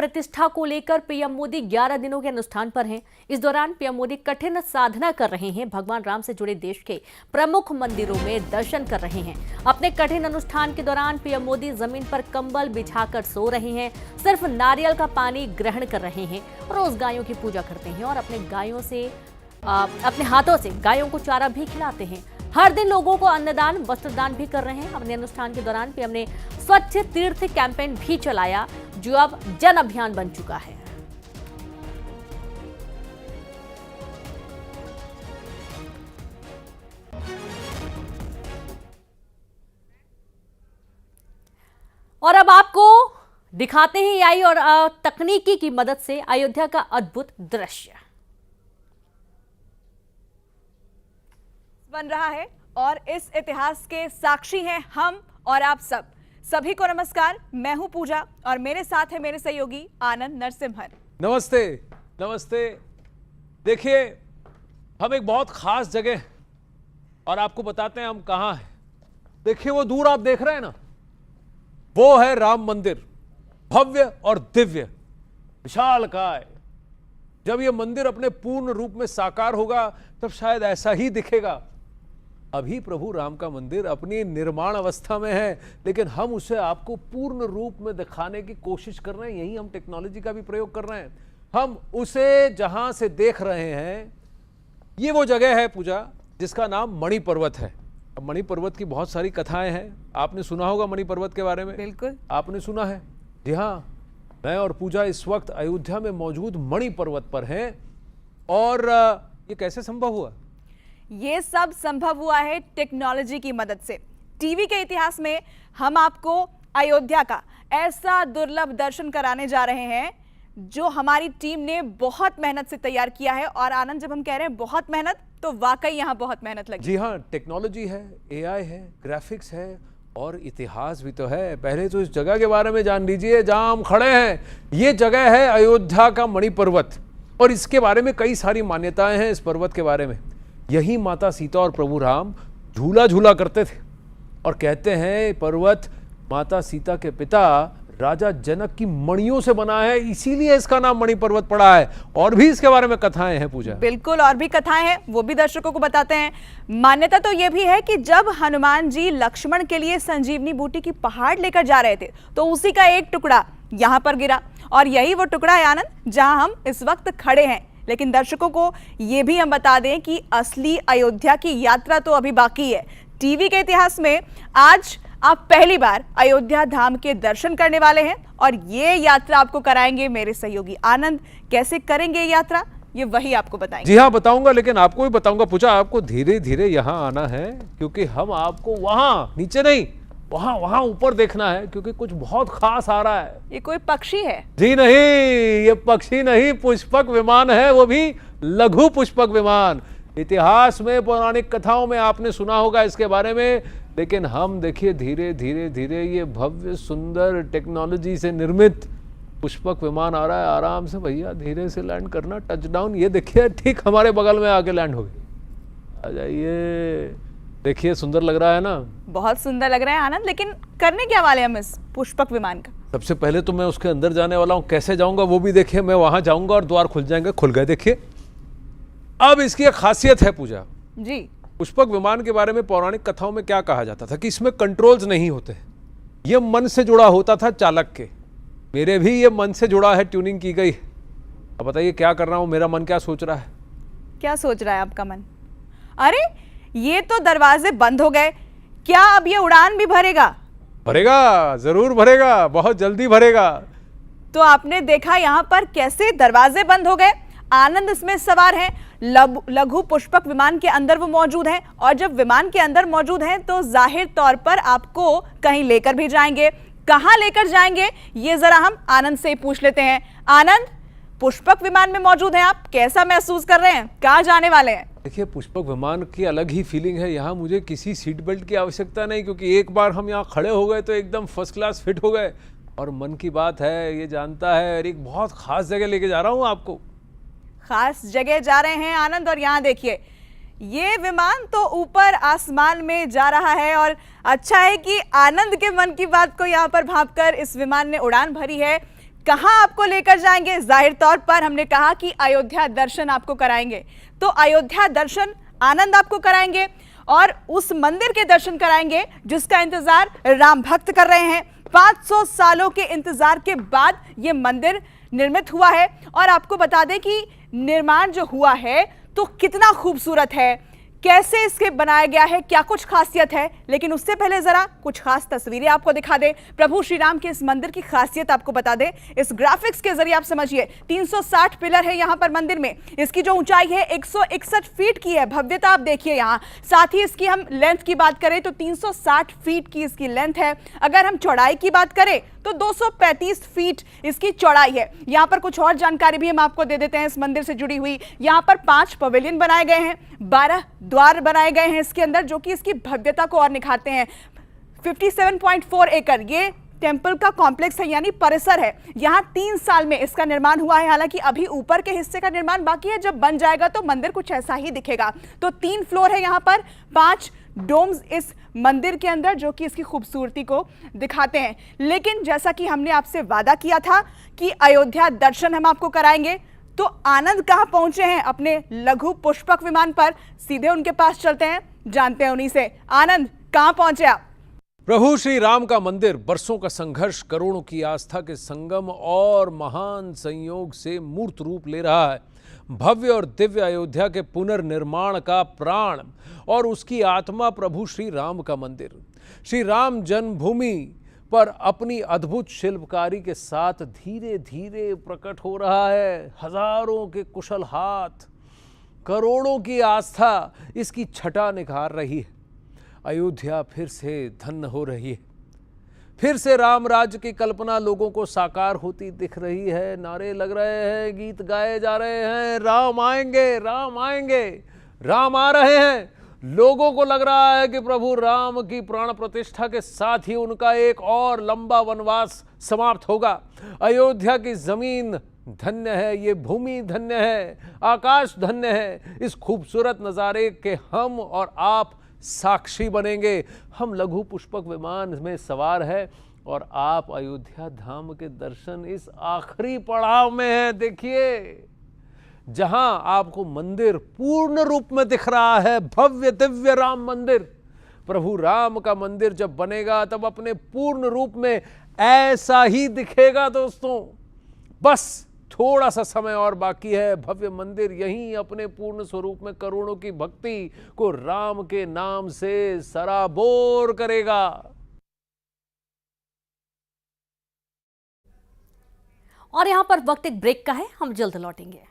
प्रतिष्ठा को लेकर पीएम मोदी 11 दिनों के अनुष्ठान पर हैं। इस दौरान पीएम मोदी कठिन साधना कर रहे हैं। भगवान राम से जुड़े देश के प्रमुख मंदिरों में दर्शन कर रहे हैं। अपने कठिन अनुष्ठान के दौरान पीएम मोदी जमीन पर कंबल बिछाकर सो रहे हैं, सिर्फ नारियल का पानी ग्रहण कर रहे हैं, रोज गायों की पूजा करते हैं और अपने हाथों से गायों को चारा भी खिलाते हैं। हर दिन लोगों को अन्नदान, वस्त्रदान भी कर रहे हैं। अपने अनुष्ठान के दौरान पीएम ने स्वच्छ तीर्थ कैंपेन भी चलाया, जो अब जन अभियान बन चुका है। और अब आपको दिखाते हैं एआई और तकनीकी की मदद से अयोध्या का अद्भुत दृश्य बन रहा है और इस इतिहास के साक्षी हैं हम और आप सब। सभी को नमस्कार, मैं हूं पूजा और मेरे साथ है मेरे सहयोगी आनंद नरसिम्हन। नमस्ते नमस्ते। देखिए, हम एक बहुत खास जगह और आपको बताते हैं हम कहां हैं। देखिए, वो दूर आप देख रहे हैं ना, वो है राम मंदिर, भव्य और दिव्य, विशालकाय। जब ये मंदिर अपने पूर्ण रूप में साकार होगा तब शायद ऐसा ही दिखेगा। अभी प्रभु राम का मंदिर अपनी निर्माण अवस्था में है, लेकिन हम उसे आपको पूर्ण रूप में दिखाने की कोशिश कर रहे हैं। यही हम टेक्नोलॉजी का भी प्रयोग कर रहे हैं। हम उसे जहां से देख रहे हैं, ये वो जगह है पूजा जिसका नाम मणि पर्वत है। अब मणि पर्वत की बहुत सारी कथाएं हैं, आपने सुना होगा मणि पर्वत के बारे में। बिल्कुल आपने सुना है। जी हाँ, मैं और पूजा इस वक्त अयोध्या में मौजूद मणि पर्वत पर हैं। और ये कैसे संभव हुआ? ये सब संभव हुआ है टेक्नोलॉजी की मदद से। टीवी के इतिहास में हम आपको अयोध्या का ऐसा दुर्लभ दर्शन कराने जा रहे हैं जो हमारी टीम ने बहुत मेहनत से तैयार किया है। और आनंद, जब हम कह रहे हैं बहुत मेहनत, तो वाकई यहाँ बहुत मेहनत लगी। जी हाँ, टेक्नोलॉजी है, एआई है, ग्राफिक्स है और इतिहास भी तो है। पहले तो इस जगह के बारे में जान लीजिए जहां हम खड़े हैं। ये जगह है अयोध्या का मणि पर्वत और इसके बारे में कई सारी मान्यताएं हैं। इस पर्वत के बारे में यही माता सीता और प्रभु राम झूला झूला करते थे और कहते हैं पर्वत माता सीता के पिता राजा जनक की मणियों से बना है, इसीलिए इसका नाम मणि पर्वत पड़ा है। और भी इसके बारे में कथाएं हैं पूजा। बिल्कुल, और भी कथाएं हैं, वो भी दर्शकों को बताते हैं। मान्यता तो ये भी है कि जब हनुमान जी लक्ष्मण के लिए संजीवनी बूटी की पहाड़ लेकर जा रहे थे तो उसी का एक टुकड़ा यहाँ पर गिरा और यही वो टुकड़ा है आनंद जहां हम इस वक्त खड़े हैं। लेकिन दर्शकों को ये भी हम बता दें कि असली अयोध्या की यात्रा तो अभी बाकी है। टीवी के इतिहास में आज आप पहली बार अयोध्या धाम के दर्शन करने वाले हैं और ये यात्रा आपको कराएंगे मेरे सहयोगी आनंद। कैसे करेंगे ये यात्रा, ये वही आपको बताएंगे। जी हाँ, बताऊंगा, लेकिन आपको भी बताऊंगा पूजा, आपको धीरे धीरे यहाँ आना है क्योंकि हम आपको वहां नीचे नहीं, वहां ऊपर देखना है क्योंकि कुछ बहुत खास आ रहा है। ये कोई पक्षी है? जी नहीं, ये पक्षी नहीं, पुष्पक विमान है, वो भी लघु पुष्पक विमान। इतिहास में, पौराणिक कथाओं में आपने सुना होगा इसके बारे में, लेकिन हम देखिए धीरे धीरे धीरे ये भव्य सुंदर टेक्नोलॉजी से निर्मित पुष्पक विमान आ रहा है। आराम से भैया, धीरे से लैंड करना, टचडाउन। ये देखिए ठीक हमारे बगल में आके लैंड हो गई। आ जाइए, देखिए सुंदर लग रहा है ना? बहुत सुंदर लग रहा है आनंद। लेकिन करने क्या वाले हम इस पुष्पक विमान का? सबसे पहले तो मैं उसके अंदर जाने वाला हूं। कैसे जाऊंगा वो भी देखिए। मैं वहां जाऊंगा और द्वार खुल जाएंगे। खुल गए, देखिए। अब इसकी एक खासियत है पूजा जी। पुष्पक विमान के बारे में पौराणिक कथाओं में क्या कहा जाता था कि इसमें कंट्रोल्स नहीं होते, ये मन से जुड़ा होता था चालक के। मेरे भी ये मन से जुड़ा है, ट्यूनिंग की गई। अब बताइए क्या कर रहा हूं, मेरा मन क्या सोच रहा है? क्या सोच रहा है आपका मन? अरे, ये तो दरवाजे बंद हो गए, क्या अब ये उड़ान भी भरेगा? भरेगा, जरूर भरेगा, बहुत जल्दी भरेगा। तो आपने देखा यहाँ पर कैसे दरवाजे बंद हो गए। आनंद इसमें सवार है, लघु पुष्पक विमान के अंदर वो मौजूद हैं और जब विमान के अंदर मौजूद हैं तो जाहिर तौर पर आपको कहीं लेकर भी जाएंगे। कहां लेकर जाएंगे ये जरा हम आनंद से ही पूछ लेते हैं। आनंद, पुष्पक विमान में मौजूद हैं आप, कैसा महसूस कर रहे हैं, कहां जाने वाले हैं? देखिए, पुष्पक विमान की अलग ही फीलिंग है। यहाँ मुझे किसी सीट बेल्ट की आवश्यकता नहीं क्योंकि एक बार हम यहाँ खड़े हो गए तो एकदम फर्स्ट क्लास फिट हो गए। और मन की बात है, ये जानता है, और एक बहुत खास जगह लेके जा रहा हूँ आपको। खास जगह जा रहे हैं आनंद, और यहाँ देखिए ये विमान तो ऊपर आसमान में जा रहा है और अच्छा है कि आनंद के मन की बात को यहाँ पर भांपकर इस विमान ने उड़ान भरी है। कहां आपको लेकर जाएंगे? जाहिर तौर पर हमने कहा कि अयोध्या दर्शन आपको कराएंगे, तो अयोध्या दर्शन आनंद आपको कराएंगे और उस मंदिर के दर्शन कराएंगे जिसका इंतजार राम भक्त कर रहे हैं। 500 सालों के इंतजार के बाद यह मंदिर निर्मित हुआ है और आपको बता दें कि निर्माण जो हुआ है तो कितना खूबसूरत है, कैसे इसके बनाया गया है, क्या कुछ खासियत है। लेकिन उससे पहले जरा कुछ खास तस्वीरें आपको दिखा दें। प्रभु श्री राम के इस मंदिर की खासियत आपको बता दें, इस ग्राफिक्स के जरिए आप समझिए। 360 पिलर है यहां पर मंदिर में, इसकी जो ऊंचाई है 161 फीट की है। भव्यता आप देखिए यहां। साथ ही इसकी हम लेंथ की बात करें तो 360 फीट की इसकी लेंथ है। अगर हम चौड़ाई की बात करें तो 235 फीट इसकी चौड़ाई है। यहां पर कुछ और जानकारी भी हम आपको दे देते हैं इस मंदिर से जुड़ी हुई। यहां पर 5 पवेलियन बनाए गए हैं, 12 द्वार बनाए गए हैं इसके अंदर, जो कि इसकी भव्यता को और निखारते हैं। 57.4 एकड़ ये टेंपल का कॉम्प्लेक्स है, यानी परिसर है। यहां 3 साल में इसका निर्माण हुआ है। हालांकि अभी ऊपर के हिस्से का निर्माण बाकी है, जब बन जाएगा तो मंदिर कुछ ऐसा ही दिखेगा। तो 3 फ्लोर है यहां पर, 5 डोम्स इस मंदिर के अंदर, जो कि इसकी खूबसूरती को दिखाते हैं। लेकिन जैसा कि हमने आपसे वादा किया था कि अयोध्या दर्शन हम आपको कराएंगे, तो आनंद कहां पहुंचे हैं अपने लघु पुष्पक विमान पर। सीधे उनके पास चलते हैं, जानते हैं उन्हीं से। आनंद, कहां पहुंचे आप? प्रभु श्री राम का मंदिर बरसों का संघर्ष, करोड़ों की आस्था के संगम और महान संयोग से मूर्त रूप ले रहा है। भव्य और दिव्य अयोध्या के पुनर्निर्माण का प्राण और उसकी आत्मा प्रभु श्री राम का मंदिर, श्री राम जन्मभूमि पर अपनी अद्भुत शिल्पकारी के साथ धीरे धीरे प्रकट हो रहा है। हजारों के कुशल हाथ, करोड़ों की आस्था इसकी छटा निखार रही है। अयोध्या फिर से धन्य हो रही है। फिर से राम राज्य की कल्पना लोगों को साकार होती दिख रही है। नारे लग रहे हैं, गीत गाए जा रहे हैं, राम आएंगे, राम आएंगे, राम आ रहे हैं। लोगों को लग रहा है कि प्रभु राम की प्राण प्रतिष्ठा के साथ ही उनका एक और लंबा वनवास समाप्त होगा। अयोध्या की जमीन धन्य है, ये भूमि धन्य है, आकाश धन्य है। इस खूबसूरत नज़ारे के हम और आप साक्षी बनेंगे। हम लघु पुष्पक विमान में सवार है और आप अयोध्या धाम के दर्शन इस आखिरी पड़ाव में हैं। देखिए, जहां आपको मंदिर पूर्ण रूप में दिख रहा है, भव्य दिव्य राम मंदिर। प्रभु राम का मंदिर जब बनेगा तब अपने पूर्ण रूप में ऐसा ही दिखेगा दोस्तों। बस थोड़ा सा समय और बाकी है। भव्य मंदिर यहीं अपने पूर्ण स्वरूप में करोड़ों की भक्ति को राम के नाम से सराबोर करेगा। और यहां पर वक्त एक ब्रेक का है, हम जल्द लौटेंगे।